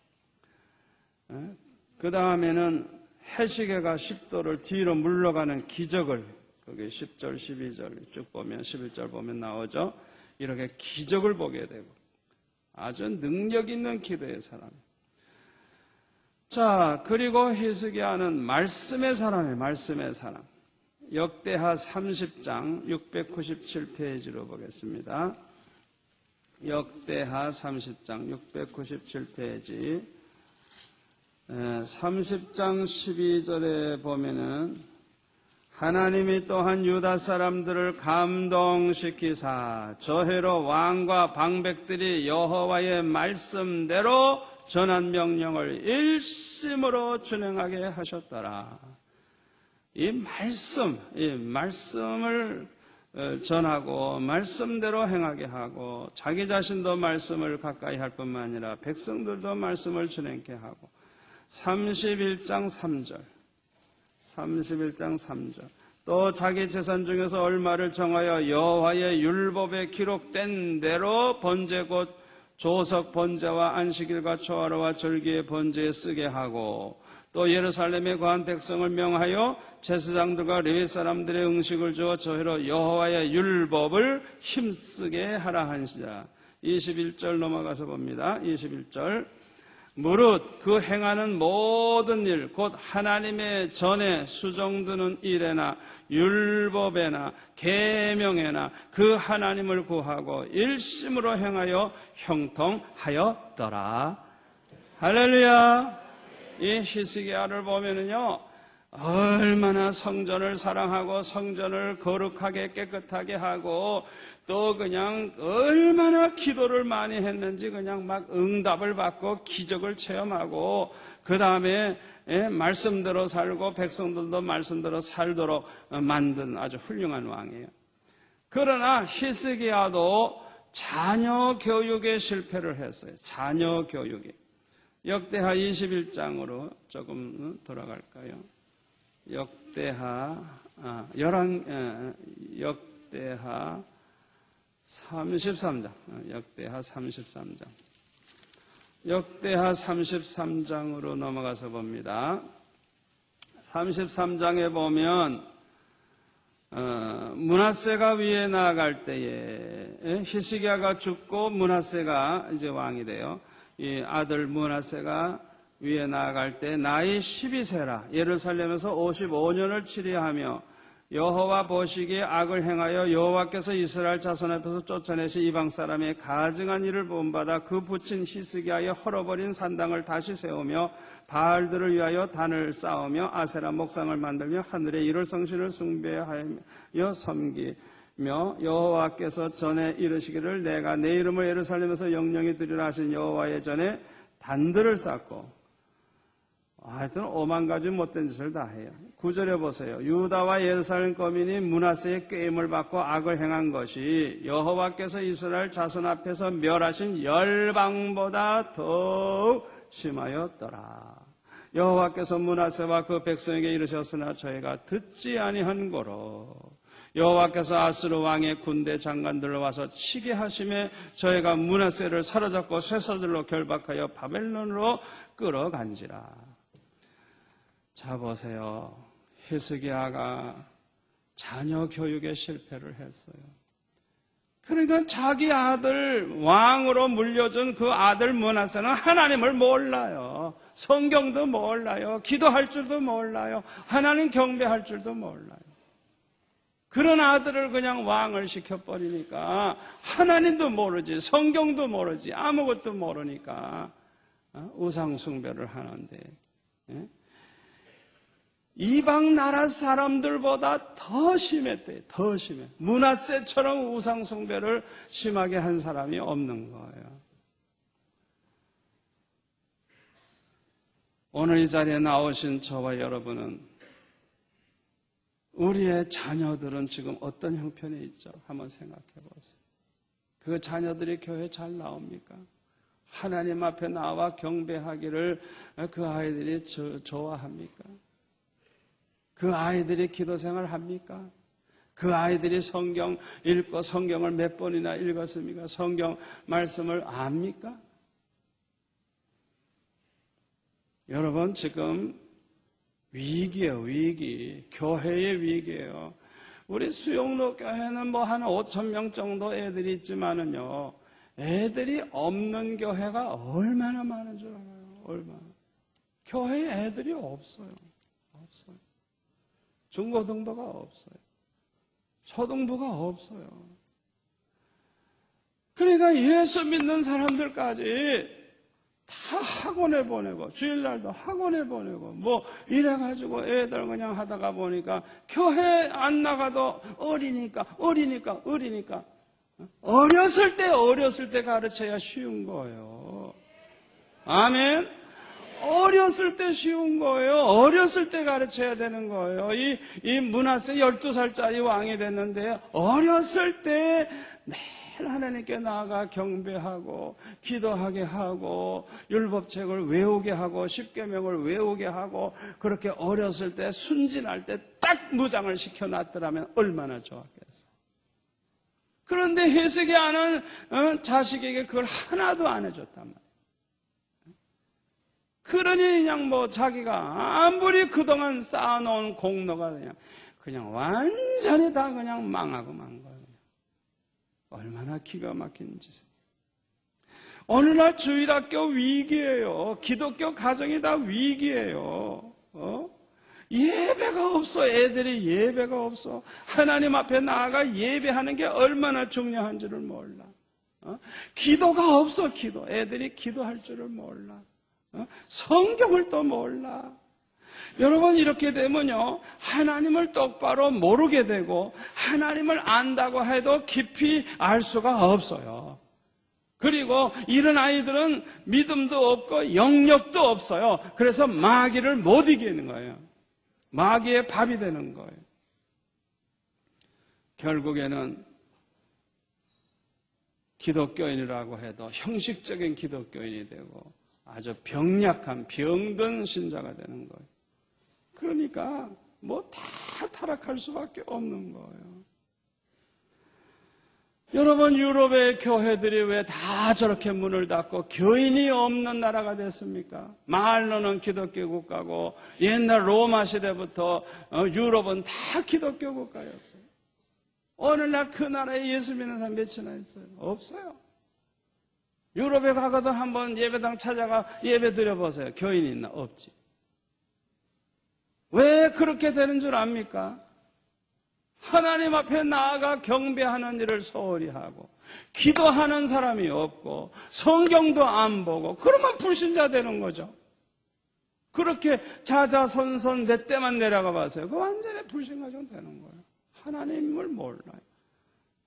그 다음에는 해시계가 10도를 뒤로 물러가는 기적을, 거기 10절, 12절 쭉 보면 11절 보면 나오죠. 이렇게 기적을 보게 되고 아주 능력 있는 기도의 사람. 자, 그리고 히스기야는 말씀의 사람이에요. 말씀의 사람. 역대하 30장 697페이지로 보겠습니다. 역대하 30장 697페이지 30장 12절에 보면은 하나님이 또한 유다 사람들을 감동시키사 저희로 왕과 방백들이 여호와의 말씀대로 전한 명령을 일심으로 준행하게 하셨더라. 이 말씀을 전하고 말씀대로 행하게 하고 자기 자신도 말씀을 가까이 할 뿐만 아니라 백성들도 말씀을 준행케 하고 31장 3절 또 자기 재산 중에서 얼마를 정하여 여호와의 율법에 기록된 대로 번제 곧 조석 번제와 안식일과 초하루와 절기의 번제에 쓰게 하고 또 예루살렘에 거한 백성을 명하여 제사장들과 레위 사람들의 음식을 주어 저희로 여호와의 율법을 힘쓰게 하라 한시라. 21절 넘어가서 봅니다. 21절 무릇 그 행하는 모든 일 곧 하나님의 전에 수정드는 일에나 율법에나 계명에나 그 하나님을 구하고 일심으로 행하여 형통하였더라. 할렐루야. 이 히스기야를 보면은요 얼마나 성전을 사랑하고 성전을 거룩하게 깨끗하게 하고 또 그냥 얼마나 기도를 많이 했는지 그냥 막 응답을 받고 기적을 체험하고 그 다음에 말씀대로 살고 백성들도 말씀대로 살도록 만든 아주 훌륭한 왕이에요. 그러나 히스기야도 자녀 교육에 실패를 했어요. 자녀 교육에. 역대하 21장으로 조금 돌아갈까요? 역대하 33장. 역대하 33장으로 넘어가서 봅니다. 33장에 보면 므낫세가 위에 나아갈 때에 히스기야가 죽고 므낫세가 이제 왕이 돼요. 이 아들 므낫세가 위에 나아갈 때 나이 12세라 예루살렘에서 55년을 치리하며 여호와 보시기에 악을 행하여 여호와께서 이스라엘 자손 앞에서 쫓아내신 이방 사람의 가증한 일을 본받아 그 붙인 히스기야의 헐어버린 산당을 다시 세우며 바알들을 위하여 단을 쌓으며 아세라 목상을 만들며 하늘의 이를 성신을 숭배하여 섬기며 여호와께서 전에 이르시기를 내가 내 이름을 예루살렘에서 영영히 드리라 하신 여호와의 전에 단들을 쌓고 하여튼 5만 가지 못된 짓을 다 해요. 9절에 보세요. 유다와 예루살렘 거민이 므낫세의 꾀임을 받고 악을 행한 것이 여호와께서 이스라엘 자손 앞에서 멸하신 열방보다 더욱 심하였더라. 여호와께서 므낫세와 그 백성에게 이르셨으나 저희가 듣지 아니한 고로 여호와께서 아수르 왕의 군대 장관들로 와서 치게 하심에 저희가 므낫세를 사로잡고 쇠사슬로 결박하여 바벨론으로 끌어간지라. 자 보세요. 히스기야가 자녀 교육에 실패를 했어요. 그러니까 자기 아들 왕으로 물려준 그 아들 므낫세는 하나님을 몰라요. 성경도 몰라요. 기도할 줄도 몰라요. 하나님 경배할 줄도 몰라요. 그런 아들을 그냥 왕을 시켜버리니까 하나님도 모르지 성경도 모르지 아무것도 모르니까 우상 숭배를 하는데 이방 나라 사람들보다 더 심했대요. 더 심해. 므낫세처럼 우상 숭배를 심하게 한 사람이 없는 거예요. 오늘 이 자리에 나오신 저와 여러분은 우리의 자녀들은 지금 어떤 형편에 있죠? 한번 생각해 보세요. 그 자녀들이 교회 잘 나옵니까? 하나님 앞에 나와 경배하기를 그 아이들이 좋아합니까? 그 아이들이 기도 생활 합니까? 그 아이들이 성경 읽고 성경을 몇 번이나 읽었습니까? 성경 말씀을 압니까? 여러분, 지금 위기예요, 위기. 교회의 위기예요. 우리 수용로 교회는 뭐 한 5,000명 정도 애들이 있지만은요, 애들이 없는 교회가 얼마나 많은 줄 알아요? 얼마나. 교회에 애들이 없어요. 없어요. 중고등부가 없어요. 초등부가 없어요. 그러니까 예수 믿는 사람들까지 다 학원에 보내고 주일날도 학원에 보내고 뭐 이래가지고 애들 그냥 하다가 보니까 교회 안 나가도 어리니까 어렸을 때 가르쳐야 쉬운 거예요. 아멘. 어렸을 때 쉬운 거예요. 어렸을 때 가르쳐야 되는 거예요. 이 므낫세 12살짜리 왕이 됐는데 어렸을 때 매일 하나님께 나아가 경배하고 기도하게 하고 율법책을 외우게 하고 십계명을 외우게 하고 그렇게 어렸을 때 순진할 때 딱 무장을 시켜놨더라면 얼마나 좋았겠어. 그런데 해석이 아는 자식에게 그걸 하나도 안 해줬단 말이에요. 그러니 그냥 뭐 자기가 아무리 그동안 쌓아놓은 공로가 그냥 완전히 다 그냥 망하고 만 거예요. 얼마나 기가 막힌 짓이에요. 오늘날 주일학교 위기예요. 기독교 가정이 다 위기예요. 예배가 없어. 애들이 예배가 없어. 하나님 앞에 나아가 예배하는 게 얼마나 중요한지를 몰라. 기도가 없어. 기도. 애들이 기도할 줄을 몰라. 성경을 또 몰라. 여러분, 이렇게 되면요, 하나님을 똑바로 모르게 되고 하나님을 안다고 해도 깊이 알 수가 없어요. 그리고 이런 아이들은 믿음도 없고 영역도 없어요. 그래서 마귀를 못 이기는 거예요. 마귀의 밥이 되는 거예요. 결국에는 기독교인이라고 해도 형식적인 기독교인이 되고 아주 병약한 병든 신자가 되는 거예요. 그러니까 뭐 다 타락할 수밖에 없는 거예요. 여러분, 유럽의 교회들이 왜 다 저렇게 문을 닫고 교인이 없는 나라가 됐습니까? 말로는 기독교 국가고 옛날 로마 시대부터 유럽은 다 기독교 국가였어요. 오늘날 그 나라에 예수 믿는 사람 몇이나 있어요? 없어요. 유럽에 가거든 한번 예배당 찾아가 예배 드려보세요. 교인이 있나? 없지. 왜 그렇게 되는 줄 압니까? 하나님 앞에 나아가 경배하는 일을 소홀히 하고 기도하는 사람이 없고 성경도 안 보고 그러면 불신자 되는 거죠. 그렇게 자자손손 내 때만 내려가 봐서요. 그 완전히 불신가정 되는 거예요. 하나님을 몰라요.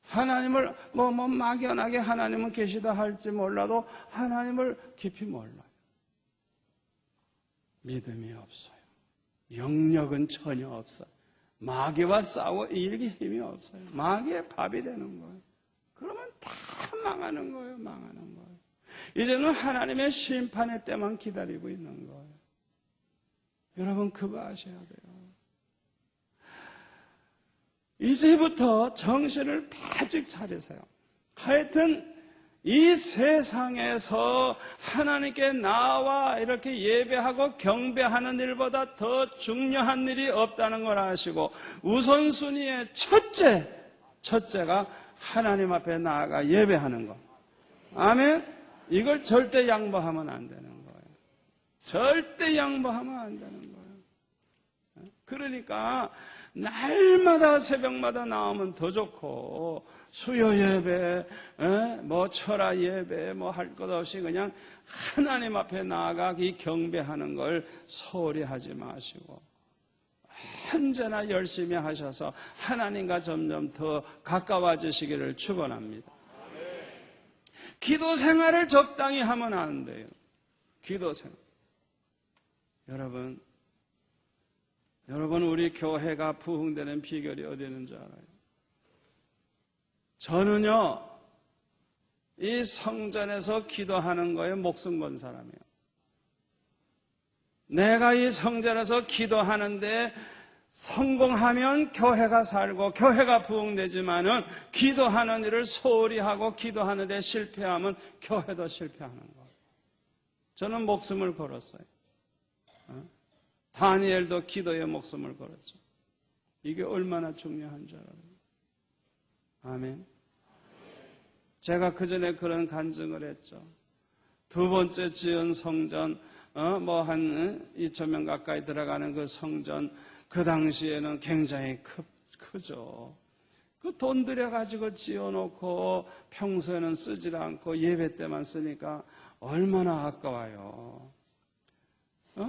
하나님을 막연하게 하나님은 계시다 할지 몰라도 하나님을 깊이 몰라요. 믿음이 없어요. 영역은 전혀 없어요. 마귀와 싸워 이길 힘이 없어요. 마귀의 밥이 되는 거예요. 그러면 다 망하는 거예요. 망하는 거예요. 이제는 하나님의 심판의 때만 기다리고 있는 거예요. 여러분, 그거 아셔야 돼요. 이제부터 정신을 바짝 차리세요. 하여튼 이 세상에서 하나님께 나와 이렇게 예배하고 경배하는 일보다 더 중요한 일이 없다는 걸 아시고 우선순위의 첫째가 하나님 앞에 나아가 예배하는 것. 아멘. 이걸 절대 양보하면 안 되는 거예요. 절대 양보하면 안 되는 거예요. 그러니까 날마다 새벽마다 나오면 더 좋고 수요 예배, 뭐 철야 예배, 뭐 할 것 없이 그냥 하나님 앞에 나아가 이 경배하는 걸 소홀히 하지 마시고 언제나 열심히 하셔서 하나님과 점점 더 가까워지시기를 축원합니다. 기도 생활을 적당히 하면 안 돼요. 기도 생활. 여러분, 여러분, 우리 교회가 부흥되는 비결이 어디 있는 줄 알아요? 저는요, 이 성전에서 기도하는 거에 목숨 건 사람이에요. 내가 이 성전에서 기도하는데 성공하면 교회가 살고 교회가 부흥되지만은 기도하는 일을 소홀히 하고 기도하는 데 실패하면 교회도 실패하는 거예요. 저는 목숨을 걸었어요. 다니엘도 기도에 목숨을 걸었죠. 이게 얼마나 중요한 줄 알아요. 아멘. 제가 그전에 그런 간증을 했죠. 두 번째 지은 성전, 한 2,000명 가까이 들어가는 그 성전, 그 당시에는 굉장히 크죠. 그 돈 들여가지고 지어놓고 평소에는 쓰질 않고 예배 때만 쓰니까 얼마나 아까워요.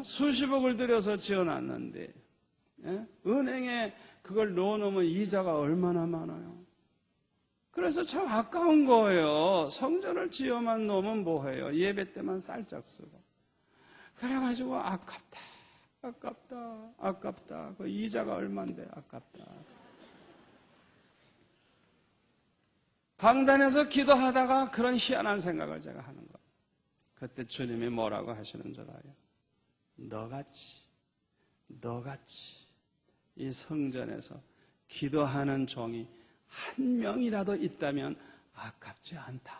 수십억을 들여서 지어놨는데, 은행에 그걸 넣어놓으면 이자가 얼마나 많아요. 그래서 참 아까운 거예요. 성전을 지어만 놓으면 뭐해요? 예배 때만 살짝 쓰고. 그래가지고 아깝다. 그 이자가 얼만데 아깝다. 강단에서 기도하다가 그런 희한한 생각을 제가 하는 거예요. 그때 주님이 뭐라고 하시는 줄 알아요? 너같이 이 성전에서 기도하는 종이 한 명이라도 있다면 아깝지 않다.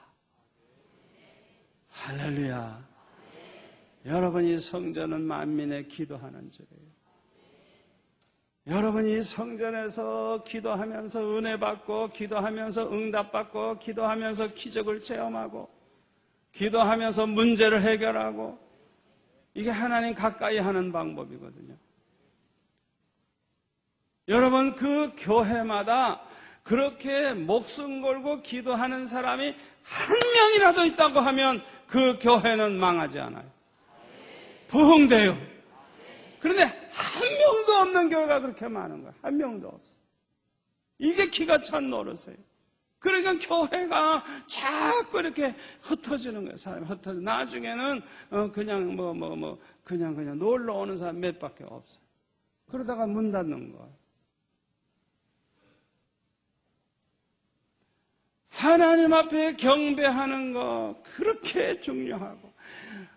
할렐루야. 여러분, 이 성전은 만민의 기도하는 집이에요. 여러분, 이 성전에서 기도하면서 은혜 받고, 기도하면서 응답받고, 기도하면서 기적을 체험하고, 기도하면서 문제를 해결하고, 이게 하나님 가까이 하는 방법이거든요. 여러분, 그 교회마다 그렇게 목숨 걸고 기도하는 사람이 한 명이라도 있다고 하면 그 교회는 망하지 않아요. 부흥돼요. 그런데 한 명도 없는 교회가 그렇게 많은 거예요. 한 명도 없어요. 이게 기가 찬 노릇이에요. 그러니까 교회가 자꾸 이렇게 흩어지는 거예요. 사람이 흩어져. 나중에는 그냥 그냥 놀러 오는 사람 몇 밖에 없어요. 그러다가 문 닫는 거예요. 하나님 앞에 경배하는 거 그렇게 중요하고,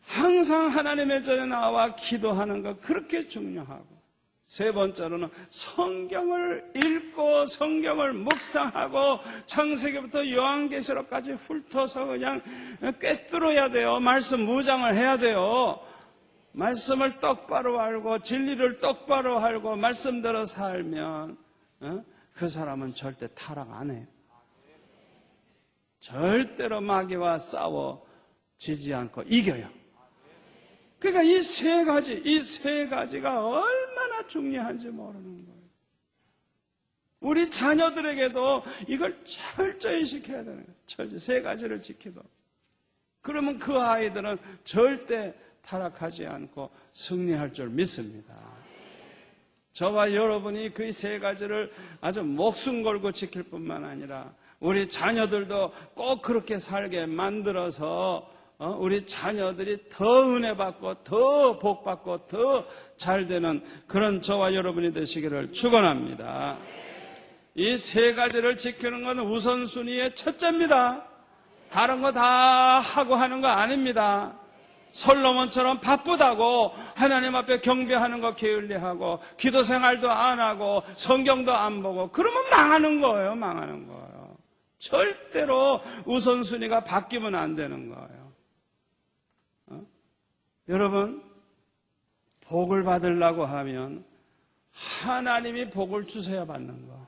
항상 하나님의 전에 나와 기도하는 거 그렇게 중요하고, 세 번째로는 성경을 읽고 성경을 묵상하고 창세기부터 요한계시록까지 훑어서 그냥 꿰뚫어야 돼요. 말씀 무장을 해야 돼요. 말씀을 똑바로 알고 진리를 똑바로 알고 말씀대로 살면 그 사람은 절대 타락 안 해요. 절대로 마귀와 싸워 지지 않고 이겨요. 그러니까 이 세 가지가 얼마나 중요한지 모르는 거예요. 우리 자녀들에게도 이걸 철저히 시켜야 되는 거예요. 철저히 세 가지를 지키도록. 그러면 그 아이들은 절대 타락하지 않고 승리할 줄 믿습니다. 저와 여러분이 그 세 가지를 아주 목숨 걸고 지킬 뿐만 아니라 우리 자녀들도 꼭 그렇게 살게 만들어서 우리 자녀들이 더 은혜 받고 더 복 받고 더 잘 되는 그런 저와 여러분이 되시기를 축원합니다. 이 세 가지를 지키는 건 우선순위의 첫째입니다. 다른 거 다 하고 하는 거 아닙니다. 솔로몬처럼 바쁘다고 하나님 앞에 경배하는 거 게을리하고 기도 생활도 안 하고 성경도 안 보고 그러면 망하는 거예요. 망하는 거예요. 절대로 우선순위가 바뀌면 안 되는 거예요. 여러분, 복을 받으려고 하면 하나님이 복을 주셔야 받는 거.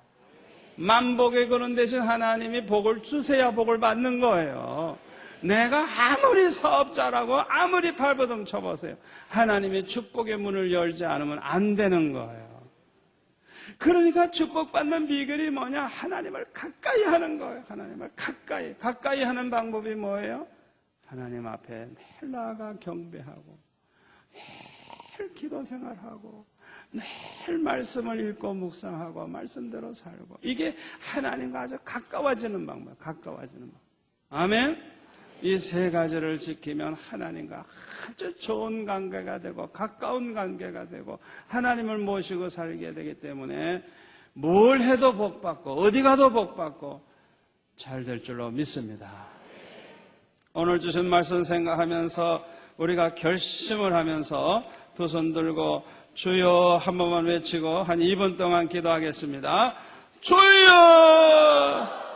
만복의 근원 대신 하나님이 복을 주셔야 복을 받는 거예요. 내가 아무리 사업자라고 아무리 발버둥 쳐보세요. 하나님이 축복의 문을 열지 않으면 안 되는 거예요. 그러니까 축복받는 비결이 뭐냐? 하나님을 가까이 하는 거예요. 하나님을 가까이 하는 방법이 뭐예요? 하나님 앞에 매일 나아가 경배하고 매일 기도 생활하고 매일 말씀을 읽고 묵상하고 말씀대로 살고, 이게 하나님과 아주 가까워지는 방법. 가까워지는 방법. 아멘. 이 세 가지를 지키면 하나님과 아주 좋은 관계가 되고 가까운 관계가 되고 하나님을 모시고 살게 되기 때문에 뭘 해도 복받고 어디 가도 복받고 잘 될 줄로 믿습니다. 오늘 주신 말씀 생각하면서 우리가 결심을 하면서 두 손 들고 주여 한 번만 외치고 한 2분 동안 기도하겠습니다. 주여!